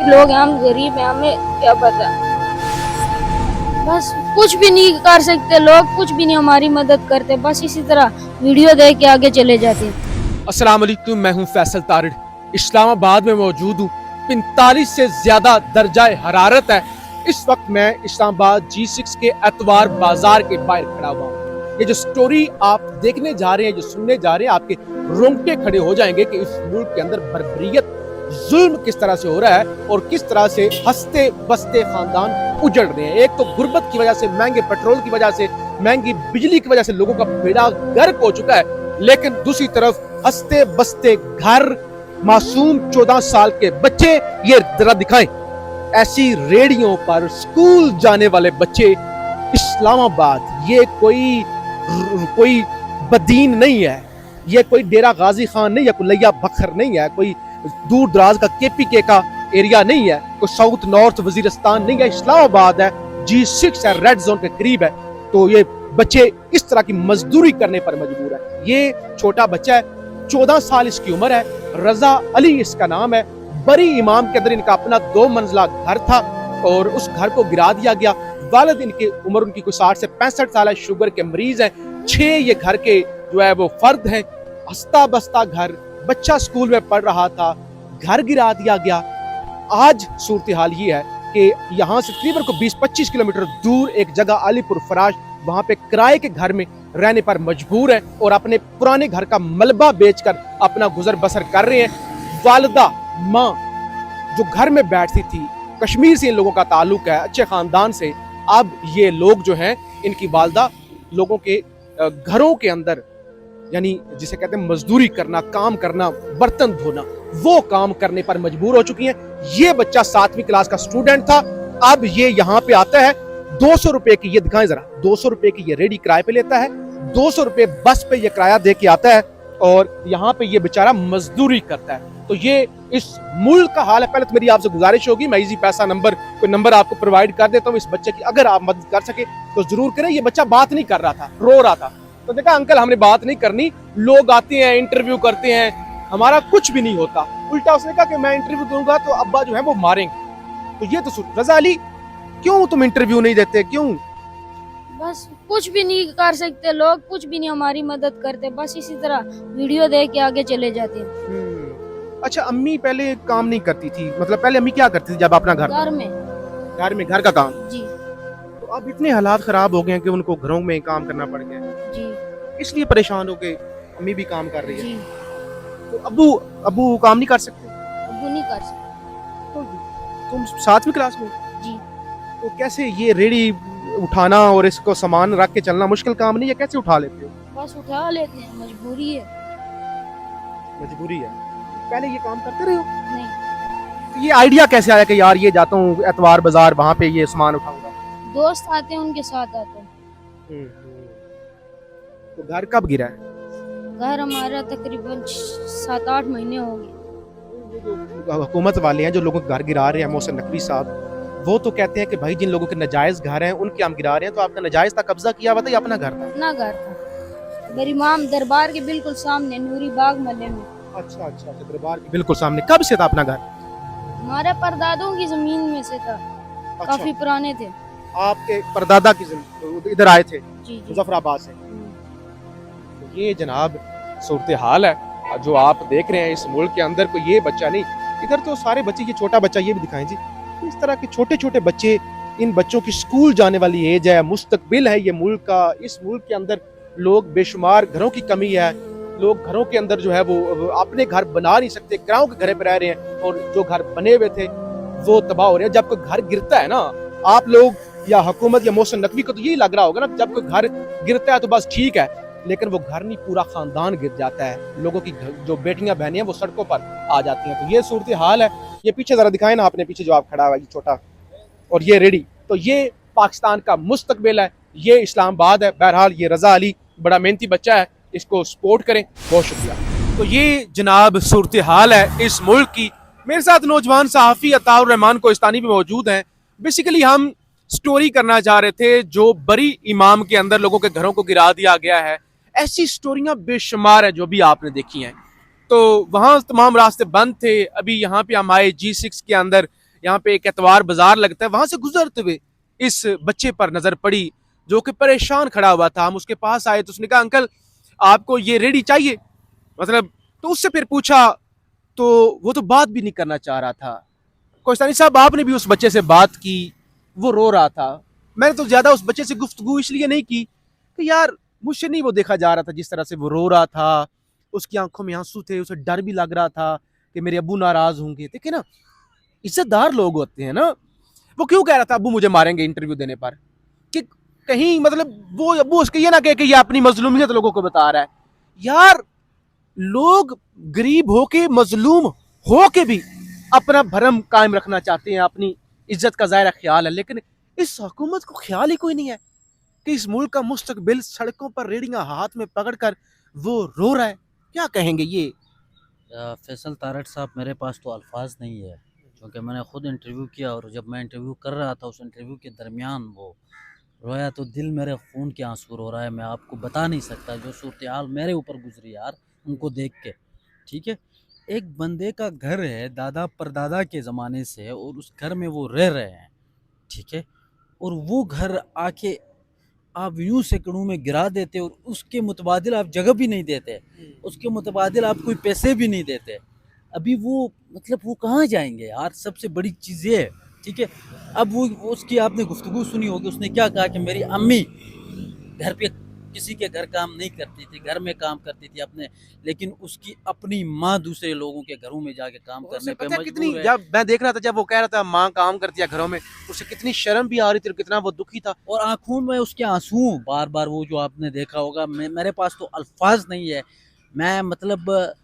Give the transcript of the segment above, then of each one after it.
लोग हैं, हम गरीब हैं, हमें क्या पता। बस कुछ भी नहीं कर सकते लोग, कुछ भी नहीं हमारी मदद करते, बस इसी तरह वीडियो देख के आगे चले जाते हैं। अस्सलाम वालेकुम, मैं हूं फैसल तारिड़, इस्लामाबाद में मौजूद हूं। 45 से ज्यादा दर्जा हरारत है। इस वक्त मैं इस्लामाबाद G6 के एतवार बाजार के बाहर खड़ा हुआ हूं। ये जो स्टोरी आप देखने जा रहे हैं, जो सुनने जा रहे हैं, आपके रोंगटे खड़े हो जाएंगे कि इस मुल्क के अंदर बर्बरियत, जुल्म किस तरह से हो रहा है और किस तरह से हंसते बसते खानदान उजड़ रहे हैं। एक तो गुर्बत की वजह से, महंगे पेट्रोल की वजह से, महंगी बिजली की वजह से लोगों का बेड़ा गर्क हो चुका है, लेकिन दूसरी तरफ हंसते बसते घर, मासूम 14 साल के बच्चे, ये जरा दिखाएं। ऐसी रेडियों पर स्कूल जाने वाले बच्चे, इस्लामाबाद, ये कोई बदीन नहीं है, ये कोई डेरा गाजी खान नहीं है, कोई लैया बखर नहीं है, कोई दूर दराज का KPK का एरिया नहीं है, कोई साउथ नॉर्थ वजीरिस्तान नहीं है, इस्लामाबाद है, G6 है, रेड जोन के करीब है। तो ये बच्चे इस तरह की मजदूरी करने पर मजबूर है। ये छोटा बच्चा है, 14 साल इसकी उम्र है, रजा अली इसका नाम है। बरी इमाम के अंदर इनका अपना 2 मंजिला घर था और उस घर को गिरा दिया गया। वालिद इनकी उम्र उनकी कोई 60 से 65 साल है, शुगर के मरीज हैं। 6 ये घर के जो है वो फर्द हैं। हंसता बसता घर, बच्चा स्कूल में पढ़ रहा था, घर गिरा दिया गया। आज सूरत हाल ये है कि यहाँ से तकरीबन को 20-25 किलोमीटर दूर एक जगह अलीपुर फराश, वहां पे किराए के घर में रहने पर मजबूर है और अपने पुराने घर का मलबा बेचकर अपना गुजर बसर कर रहे हैं। वालिदा माँ जो घर में बैठती थी, कश्मीर से इन लोगों का ताल्लुक है, अच्छे खानदान से। अब ये लोग जो हैं, इनकी वालिदा लोगों के घरों के अंदर, यानी जिसे कहते हैं मजदूरी करना, काम करना, बर्तन धोना, वो काम करने पर मजबूर हो चुकी हैं। ये बच्चा 7वीं क्लास का स्टूडेंट था। अब ये यहाँ पे आता है, 200 रुपए की, ये दिखाएं जरा, 200 रुपए की ये रेडी किराए पे लेता है, 200 रुपए बस पे ये किराया दे के आता है और यहाँ पे ये बेचारा मजदूरी करता है। तो ये इस मुल्क का हाल है। पहले तो मेरी आपसे गुजारिश होगी, मैं इजी पैसा नंबर, कोई नंबर आपको प्रोवाइड कर देता हूँ इस बच्चे की, अगर आप मदद कर सके तो जरूर करें। ये बच्चा बात नहीं कर रहा था, रो रहा था, तो देखा अंकल हमने बात नहीं करनी, लोग आते हैं इंटरव्यू करते हैं, हमारा कुछ भी नहीं होता। उल्टा उसने कहा कि मैं इंटरव्यू दूंगा तो अब्बा जो है वो मारेंगे। तो ये तो सुन, रजा अली क्यों तुम इंटरव्यू नहीं देते, क्यों? बस कुछ भी नहीं कर सकते लोग, कुछ भी नहीं हमारी मदद करते, बस इसी तरह वीडियो देख के आगे चले जाते हैं। अच्छा, अम्मी पहले काम नहीं करती थी, मतलब पहले अम्मी क्या करती थी जब अपना घर में घर का काम? जी तो अब इतने हालात खराब हो गए हैं कि उनको घरों में काम करना पड़ गया, जी, इसलिए परेशान हो गए। अम्मी भी काम कर रही है, जी। तो अब्बू काम नहीं कर सकते? अब्बू नहीं कर सकते। तो तुम 7वीं क्लास में? जी। तो कैसे ये रेडी उठाना और इसको सामान रख के चलना मुश्किल काम नहीं है, कैसे उठा लेते हो? बस उठा लेते हैं, मजबूरी है। मजबूरी है। पहले ये काम करते रहे हो? नहीं, तो ये आइडिया कैसे आया कि यार ये जाता हूँ एतवार बाजार, वहां पे ये सामान उठाऊंगा? दोस्त आते हैं, उनके साथ आते हैं। तो घर कब गिरा है? घर हमारा तकरीबन 7-8 महीने हो गए। हुकूमत वाले हैं जो लोगों के घर गिरा रहे हैं, मोहसिन नकवी साहब, वो तो कहते हैं कि भाई जिन लोगों के नाजायज घर हैं उनके हम गिरा रहे हैं। तो आपका नाजायज था, कब्जा किया हुआ था या अपना घर था? अपना घर था, बरीमाम दरबार के बिल्कुल सामने, नूरी बाग महल्ले में। अच्छा अच्छा, दरबार के बिल्कुल सामने। कब से था अपना घर? हमारे परदादों की जमीन में से था। अच्छा, काफी पुराने थे। आपके परदादा की जमीन इधर आए थे, जी, जी। मुजफ्फराबाद से। तो ये जनाब सूरत हाल है जो आप देख रहे हैं इस मुल्क के अंदर। कोई ये बच्चा नहीं, इधर तो सारे बच्चे, ये छोटा बच्चा, ये भी दिखाएं जी। इस तरह के छोटे छोटे बच्चे, इन बच्चों की स्कूल जाने वाली एज है, मुस्तकबिल है ये मुल्क का। इस मुल्क के अंदर लोग बेशुमार, घरों की कमी है, लोग घरों के अंदर जो है वो अपने घर बना नहीं सकते, किरायों के घर पे रह रहे हैं और जो घर बने हुए थे वो तबाह हो रहे हैं। जब कोई घर गिरता है ना, आप लोग या हुकूमत या मोहसिन नकवी को तो यही लग रहा होगा ना, जब कोई घर गिरता है तो बस ठीक है, लेकिन वो घर नहीं, पूरा खानदान गिर जाता है। लोगों की जो बेटियां बहनें हैं वो सड़कों पर आ जाती हैं। तो ये सूरत हाल है। ये पीछे जरा दिखाएं ना, अपने पीछे जो आप खड़ा हुआ है, ये छोटा, और ये रेडी, तो ये पाकिस्तान का मुस्तकबिल है, ये इस्लामाबाद है। बहरहाल ये रजा अली बड़ा मेहनती बच्चा है, इसको सपोर्ट करें। बहुत शुक्रिया। तो ये जनाब सूरत हाल है इस मुल्क की। मेरे साथ नौजवान सहाफ़ी अताउर रहमान कोहिस्तानी भी मौजूद हैं। बेसिकली हम स्टोरी करना चाह रहे थे जो बरी इमाम के अंदर लोगों के घरों को गिरा दिया गया है। ऐसी स्टोरियां बेशुमार है जो भी आपने देखी हैं। तो वहाँ तमाम रास्ते बंद थे। अभी यहाँ पे हम आए G6 के अंदर, यहाँ पे एक एतवार बाजार लगता है, वहां से गुजरते हुए इस बच्चे पर नजर पड़ी जो कि परेशान खड़ा हुआ था। हम उसके पास आए तो उसने कहा अंकल आपको ये रेडी चाहिए, मतलब तो उससे फिर पूछा तो वो तो बात भी नहीं करना चाह रहा था। कोस्तानी साहब आपने भी उस बच्चे से बात की, वो रो रहा था। मैंने तो ज्यादा उस बच्चे से गुफ्तगू इसलिए नहीं की कि यार मुझसे नहीं वो देखा जा रहा था जिस तरह से वो रो रहा था, उसकी आंखों में आंसू थे, उसे डर भी लग रहा था कि मेरे अब्बू नाराज होंगे। देखिए ना, इज्जतदार लोग होते हैं ना, वो क्यों कह रहा था अब्बू मुझे मारेंगे इंटरव्यू देने पर, कि कहीं मतलब वो अब्बू उसके ये ना कहे कि ये अपनी मजलूमियत लोगों को बता रहा है। यार लोग गरीब होके मजलूम होके भी अपना भरम कायम रखना चाहते हैं, अपनी इज्जत का ज़ायरा ख्याल है, लेकिन इस हुकूमत को ख्याल ही कोई नहीं है कि इस मुल्क का मुस्तकबिल सड़कों पर रेडियां हाथ में पकड़कर वो रो रहा है। क्या कहेंगे ये? फैसल तारड़ साहब, मेरे पास तो अल्फाज नहीं है, क्योंकि मैंने ख़ुद इंटरव्यू किया और जब मैं इंटरव्यू कर रहा था उस इंटरव्यू के दरमियान वो रोया तो दिल मेरे खून के आंसू रो रहा है। मैं आपको बता नहीं सकता जो सूरत हाल मेरे ऊपर गुजरी यार उनको देख के। ठीक है, एक बंदे का घर है दादा परदादा के ज़माने से और उस घर में वो रह रहे हैं, ठीक है, और वो घर आके आप यूँ सैकड़ों में गिरा देते और उसके मुतबादिल आप जगह भी नहीं देते, उसके मुतबादिल आप कोई पैसे भी नहीं देते। अभी वो मतलब वो कहाँ जाएंगे यार, सबसे बड़ी चीज़ ये है। ठीक है, अब वो उसकी आपने गुफ्तगू सुनी होगी, उसने क्या कहा कि मेरी अम्मी घर पे किसी के घर काम नहीं करती थी, घर में काम करती थी अपने, लेकिन उसकी अपनी माँ दूसरे लोगों के घरों में जाके काम करने पे कितनी, मजबूर है। जब मैं देख रहा था जब वो कह रहा था माँ काम करती है घरों में, उसे कितनी शर्म भी आ रही थी और कितना वो दुखी था। और आंखों में उसके आंसू बार बार, वो जो आपने देखा होगा। मेरे पास तो अल्फाज नहीं है। मैं मतलब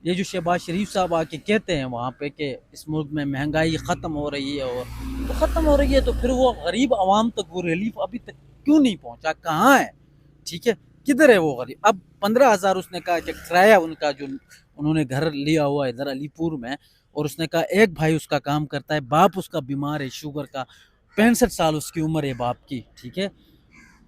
ये जो शहबाज शरीफ साहब आके कहते हैं वहाँ पे कि इस मुल्क में महंगाई ख़त्म हो रही है, और तो ख़त्म हो रही है तो फिर वो गरीब आवाम तक वो रिलीफ अभी तक क्यों नहीं पहुँचा, कहाँ है? ठीक है, किधर है वो गरीब? अब 15,000 उसने कहा कि किराया उनका जो उन्होंने घर लिया हुआ इधर अलीपुर में, और उसने कहा एक भाई उसका काम करता है, बाप उसका बीमार है शुगर का, 65 साल उसकी उम्र है बाप की। ठीक है,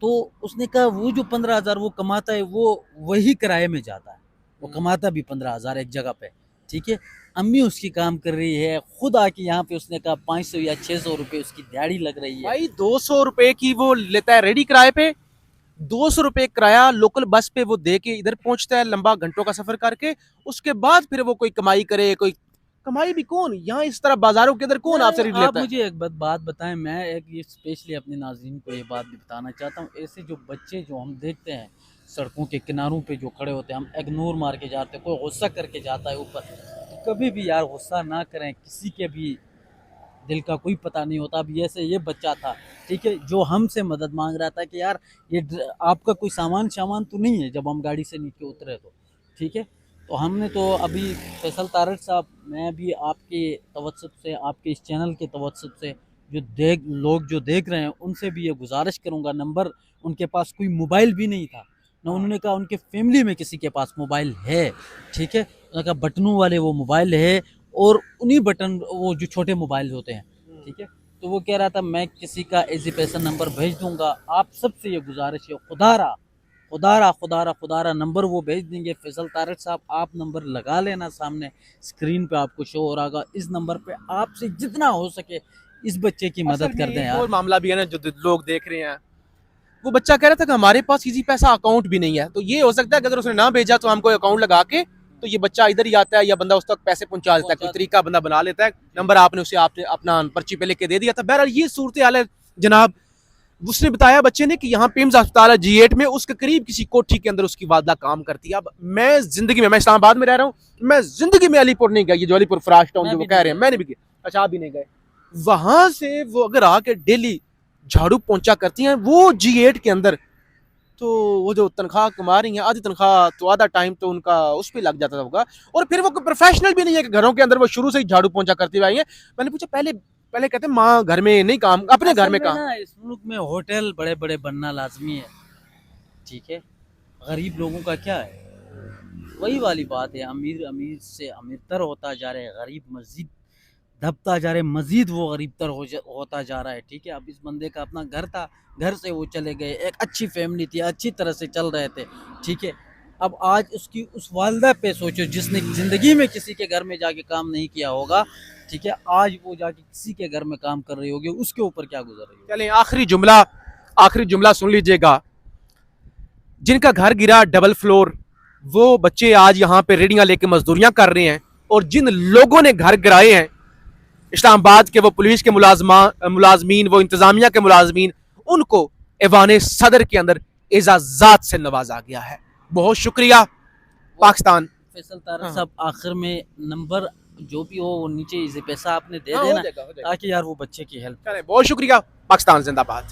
तो उसने कहा वो जो 15,000 वो कमाता है वो वही किराए में जाता है, वो कमाता भी 15,000 एक जगह पे। ठीक है, अम्मी उसकी काम कर रही है, खुद आके यहाँ पे उसने कहा 500 या 600 रुपये उसकी दिहाड़ी लग रही है। भाई 200 रुपए की वो लेता है रेडी किराए पे, 200 रुपए किराया लोकल बस पे वो दे के इधर पहुंचता है लंबा घंटों का सफर करके। उसके बाद फिर वो कोई कमाई करे, कोई कमाई भी कौन यहाँ इस तरह बाजारों के अंदर कौन आपसे रीड आप लेता है? मुझे एक बात बताएं, मैं एक ये स्पेशली अपने नाज़रीन को ये बात भी बताना चाहता हूँ। ऐसे जो बच्चे जो हम देखते हैं सड़कों के किनारों पे जो खड़े होते हैं, हम इग्नोर मार के जाते हैं, कोई गुस्सा करके जाता है ऊपर, तो कभी भी यार गुस्सा ना करें, किसी के भी दिल का कोई पता नहीं होता। अब ये बच्चा था, ठीक है, जो हमसे मदद मांग रहा था कि यार आपका कोई सामान तो नहीं है, जब हम गाड़ी से नीचे उतरे तो। ठीक है, तो हमने तो अभी फैसल तारड़ साहब, मैं भी आपके तवज्जुह से, आपके इस चैनल के तवज्जुह से जो देख रहे हैं उनसे भी ये गुजारिश करूँगा, नंबर उनके पास कोई मोबाइल भी नहीं था ना, उन्होंने कहा उनके फैमिली में किसी के पास मोबाइल है। ठीक है, उन्होंने कहा बटनों वाले वो मोबाइल है, और उन्हीं बटन वो जो छोटे मोबाइल होते हैं। ठीक है, तो वो कह रहा था मैं किसी का एजुकेशन नंबर भेज दूंगा। आप सबसे ये गुजारिश है, खुदारा नंबर वो भेज देंगे। फैसल तारड़ साहब आप नंबर लगा लेना, सामने स्क्रीन पे आपको शो हो रहा, इस नंबर पे आपसे जितना हो सके इस बच्चे की मदद कर दें यार। और मामला भी है ना जो लोग देख रहे हैं, वो बच्चा कह रहा था कि हमारे पास किसी पैसा अकाउंट भी नहीं है, तो ये हो सकता है कि अगर उसने ना भेजा तो हम कोई अकाउंट लगा के तो ये बच्चा इधर ही आता है या बंदा उस तक पैसे पहुंचा देता है, कोई तरीका बंदा बना लेता है। नंबर आपने उसे आपने अपना पर्ची पे लेके दे दिया था। बहरहाल ये सूरत हाल है जनाब। उसने बताया बच्चे ने कि यहाँ पिम्स अस्पताल है G8 में, उसके करीब किसी कोठी के अंदर उसकी वालदा काम करती है। अब मैं जिंदगी में, मैं इस्लामाबाद में रह रहा हूँ, मैं जिंदगी में अलीपुर नहीं गया, ये जो अलीपुर फराश टाउन जो वो कह रहे हैं, मैंने भी गया, अच्छा आप भी नहीं गए। वहां से वो अगर आके डेली झाड़ू पोंछा करती हैं वो G8 के अंदर, तो वो जो तनख्वाह कमा रही हैं, आधी तनख्वाह तो आधा टाइम तो उनका उस पर लग जाता होगा। और फिर वो प्रोफेशनल भी नहीं है कि घरों के अंदर वो शुरू से ही झाड़ू पोंछा करती हुई आई है। मैंने पूछा पहले पहले कहते हैं माँ घर में नहीं काम, अपने घर में काम। इस मुल्क में होटल बड़े बड़े बनना लाजमी है। ठीक है, गरीब लोगों का क्या है, वही वाली बात है, अमीर अमीर से अमीरतर होता जा रहा है, गरीब मजीद दबता जा रहा है, मजीद वो गरीबतर होता जा रहा है। ठीक है, अब इस बंदे का अपना घर था, घर से वो चले गए, एक अच्छी फैमिली थी, अच्छी तरह से चल रहे थे। ठीक है, अब आज उसकी उस वालदा पे सोचो जिसने ज़िंदगी में किसी के घर में जाके काम नहीं किया होगा, ठीक है, आज वो जाके किसी के घर में काम कर रही होगी, उसके ऊपर क्या गुजर रही होगी। चलें आखिरी जुमला सुन लीजिएगा। जिनका घर गिरा डबल फ्लोर, वो बच्चे आज यहाँ पे रेडियां लेके मजदूरियां कर रहे हैं, और जिन लोगों ने घर गिराए हैं इस्लामाबाद के, वो पुलिस के मुलाजमीन, वो इंतजामिया के मुलाजमीन, उनको ऐवान सदर के अंदर एजाजात से नवाजा गया है। बहुत शुक्रिया पाकिस्तान। फैसल तारक हाँ। साहब, आखिर में नंबर जो भी हो वो नीचे इसे पैसा आपने दे हाँ, हो देना, जाएगा, हो जाएगा। ताकि यार वो बच्चे की हेल्प। चलें, बहुत शुक्रिया। पाकिस्तान जिंदाबाद।